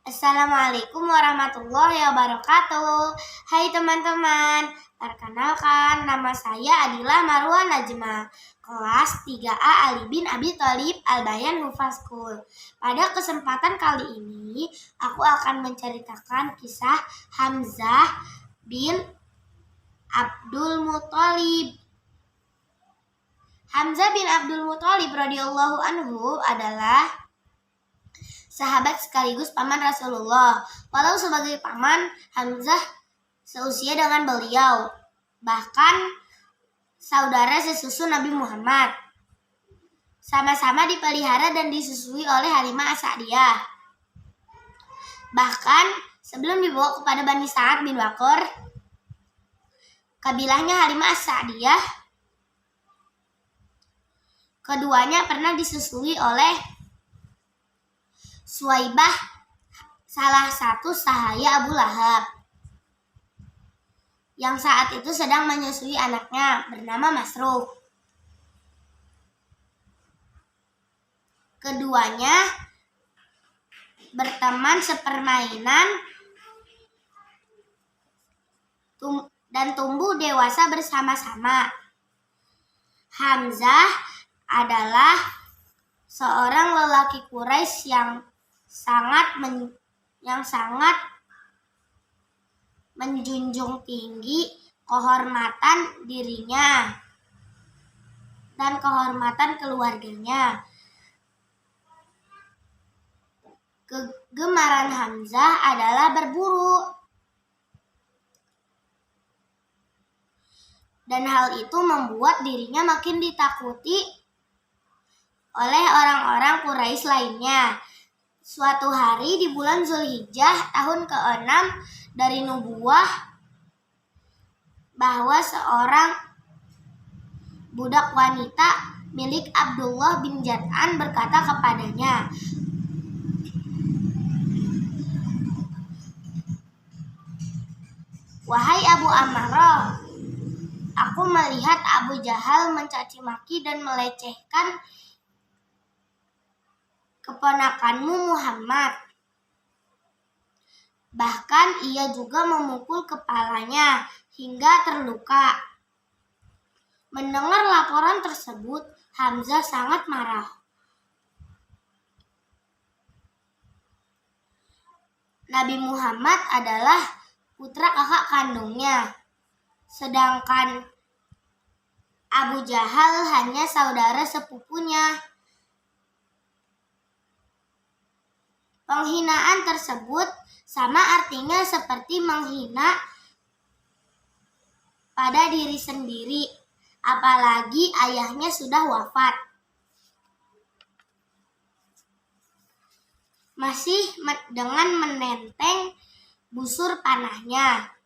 Assalamualaikum warahmatullahi wabarakatuh. Hai teman-teman, perkenalkan nama saya Adila Marwa Najma, kelas 3A Ali bin Abi Thalib Al-Bayan Hufaz School. Pada kesempatan kali ini, aku akan menceritakan kisah Hamzah bin Abdul Muthalib. Hamzah bin Abdul Muthalib radhiyallahu anhu adalah sahabat sekaligus paman Rasulullah. Walau sebagai paman, Hamzah seusia dengan beliau, bahkan saudara sesusu Nabi Muhammad. Sama-sama dipelihara dan disusui oleh Halimah As-Sa'diyah. Bahkan sebelum dibawa kepada Bani Sa'ad bin Waqqar, kabilahnya Halimah As-Sa'diyah, keduanya pernah disusui oleh Suwaibah, salah satu sahaya Abu Lahab, yang saat itu sedang menyusui anaknya bernama Masruh. Keduanya berteman sepermainan dan tumbuh dewasa bersama-sama. Hamzah adalah seorang lelaki Quraisy yang sangat menjunjung tinggi kehormatan dirinya dan kehormatan keluarganya. Kegemaran Hamzah adalah berburu, dan hal itu membuat dirinya makin ditakuti oleh orang-orang Quraisy lainnya. Suatu hari di bulan Zulhijjah tahun ke-6 dari nubuwah, bahwa seorang budak wanita milik Abdullah bin Jad'an berkata kepadanya, "Wahai Abu Ammarah, aku melihat Abu Jahal mencaci maki dan melecehkan keponakanmu Muhammad. Bahkan ia juga memukul kepalanya hingga terluka." Mendengar laporan tersebut, Hamzah sangat marah. Nabi Muhammad adalah putra kakak kandungnya, sedangkan Abu Jahal hanya saudara sepupunya. Penghinaan tersebut sama artinya seperti menghina pada diri sendiri, apalagi ayahnya sudah wafat. Masih dengan menenteng busur panahnya,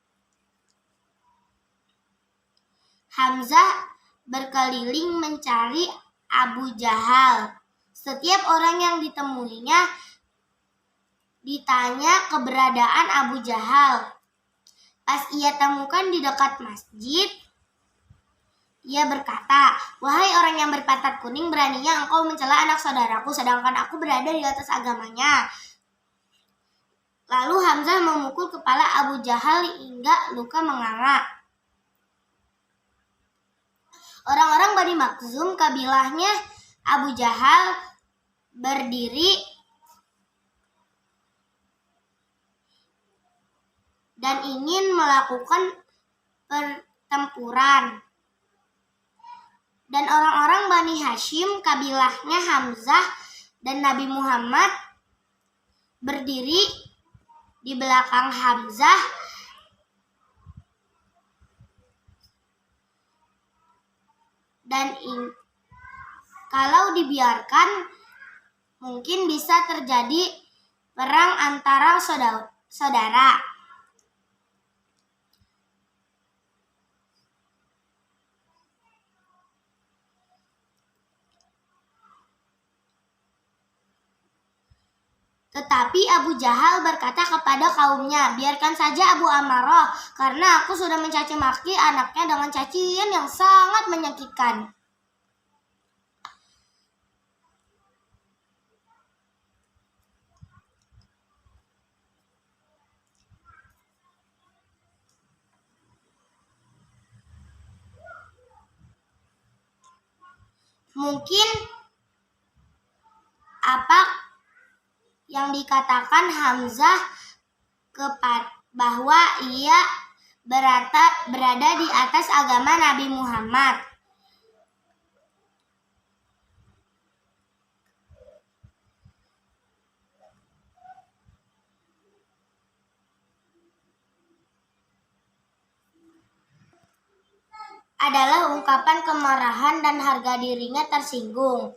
Hamzah berkeliling mencari Abu Jahal. Setiap orang yang ditemuinya ditanya keberadaan Abu Jahal. Pas ia temukan di dekat masjid, ia berkata, "Wahai orang yang berpantat kuning, beraninya engkau mencela anak saudaraku sedangkan aku berada di atas agamanya." Lalu Hamzah memukul kepala Abu Jahal hingga luka menganga. Orang-orang Bani Makhzum, kabilahnya Abu Jahal, berdiri dan ingin melakukan pertempuran. Dan orang-orang Bani Hashim, kabilahnya Hamzah dan Nabi Muhammad, berdiri di belakang Hamzah dan kalau dibiarkan mungkin bisa terjadi perang antara saudara. Tetapi Abu Jahal berkata kepada kaumnya, "Biarkan saja Abu Ammarah, karena aku sudah mencaci maki anaknya dengan cacian yang sangat menyakitkan." Mungkin apa yang dikatakan Hamzah bahwa ia berada di atas agama Nabi Muhammad. Adalah ungkapan kemarahan dan harga dirinya tersinggung.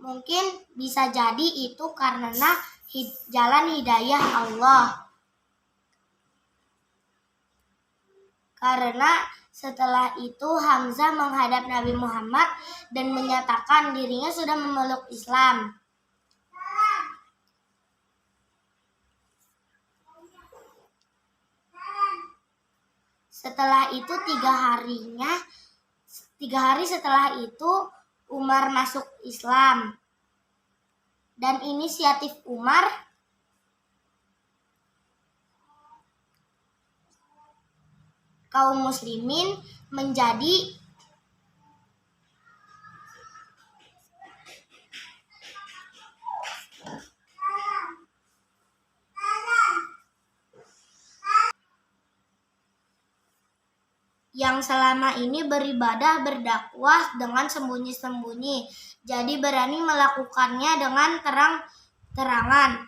Mungkin bisa jadi itu karena jalan hidayah Allah. Karena setelah itu Hamzah menghadap Nabi Muhammad dan menyatakan dirinya sudah memeluk Islam. Setelah itu 3 hari setelah itu Umar masuk Islam. Dan inisiatif Umar kaum muslimin menjadi yang selama ini beribadah berdakwah dengan sembunyi-sembunyi, jadi berani melakukannya dengan terang-terangan.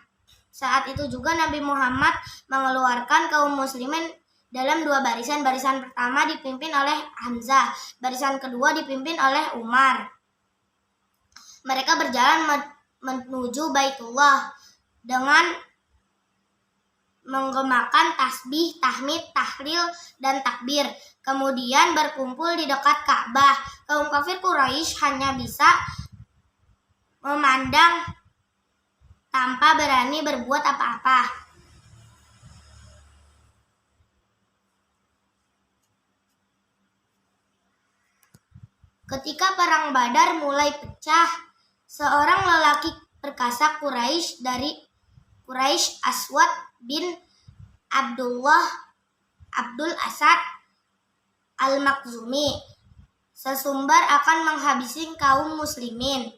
Saat itu juga Nabi Muhammad mengeluarkan kaum muslimin dalam 2 barisan. Barisan pertama dipimpin oleh Hamzah, barisan kedua dipimpin oleh Umar. Mereka berjalan menuju Baitullah dengan menggemakan tasbih, tahmid, tahlil, dan takbir. Kemudian berkumpul di dekat Ka'bah. Kaum kafir Quraisy hanya bisa memandang tanpa berani berbuat apa-apa. Ketika perang Badar mulai pecah, seorang lelaki perkasa Quraisy dari Quraisy, Aswad bin Abdul Asad Al-Makhzumi, sesumbar akan menghabisi kaum muslimin.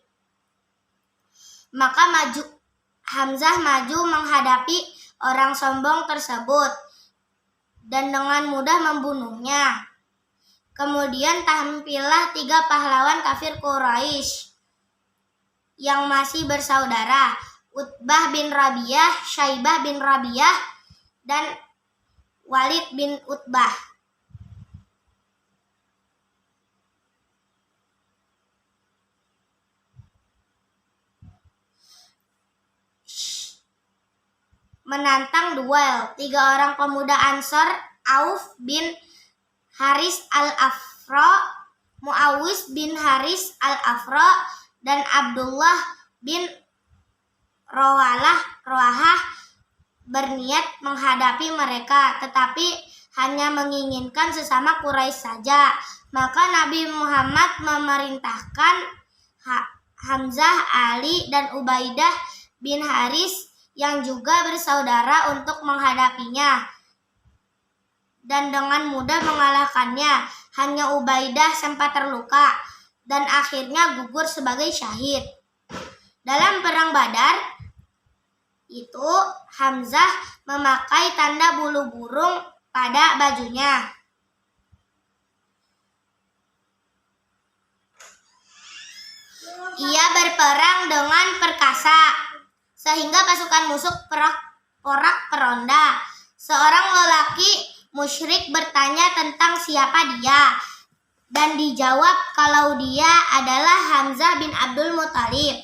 Maka Hamzah maju menghadapi orang sombong tersebut dan dengan mudah membunuhnya. Kemudian tampillah 3 pahlawan kafir Quraisy yang masih bersaudara, Utbah bin Rabi'ah, Syaibah bin Rabi'ah, dan Walid bin Utbah. Menantang duel 3 orang pemuda Ansor, Auf bin Haris al-Afra, Muawis bin Haris al-Afra, dan Abdullah bin Rawahah berniat menghadapi mereka, tetapi hanya menginginkan sesama Quraisy saja. Maka Nabi Muhammad memerintahkan Hamzah, Ali, dan Ubaidah bin Haris yang juga bersaudara untuk menghadapinya. Dan dengan mudah mengalahkannya. Hanya Ubaidah sempat terluka dan akhirnya gugur sebagai syahid. Dalam perang Badar itu Hamzah memakai tanda bulu burung pada bajunya. Ia berperang dengan perkasa sehingga pasukan musuh porak-poranda. Seorang lelaki musyrik bertanya tentang siapa dia dan dijawab kalau dia adalah Hamzah bin Abdul Muthalib.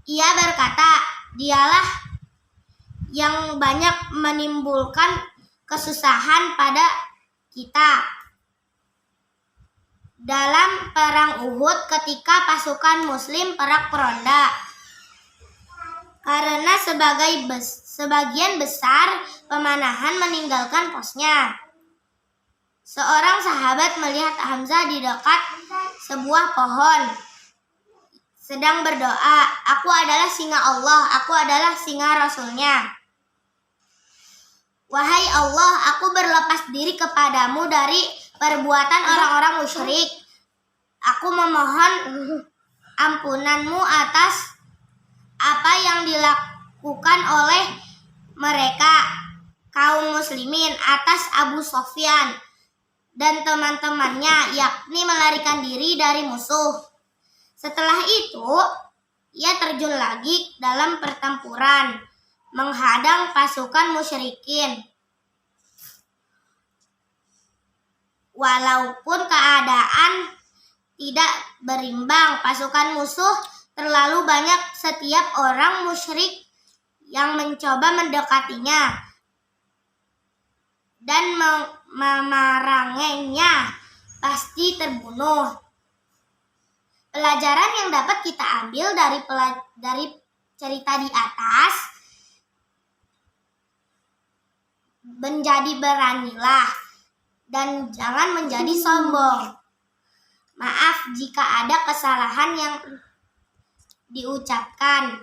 Ia berkata, dialah yang banyak menimbulkan kesusahan pada kita dalam perang Uhud ketika pasukan muslim porak-poranda. Karena sebagian besar pemanahan meninggalkan posnya. Seorang sahabat melihat Hamzah di dekat sebuah pohon sedang berdoa, "Aku adalah singa Allah, aku adalah singa Rasul-Nya. Wahai Allah, aku berlepas diri kepadamu dari perbuatan orang-orang musyrik. Aku memohon ampunanmu atas apa yang dilakukan oleh mereka, kaum muslimin, atas Abu Sofyan dan teman-temannya, yakni melarikan diri dari musuh. Setelah itu, ia terjun lagi dalam pertempuran, menghadang pasukan musyrikin. Walaupun keadaan tidak berimbang, pasukan musuh terlalu banyak, setiap orang musyrik yang mencoba mendekatinya dan memeranginya pasti terbunuh. Pelajaran yang dapat kita ambil dari cerita di atas, menjadi beranilah dan jangan menjadi sombong. Maaf jika ada kesalahan yang diucapkan.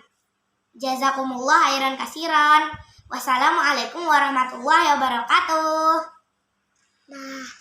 Jazakumullah khairan kasiran. Wassalamualaikum warahmatullahi wabarakatuh. Nah.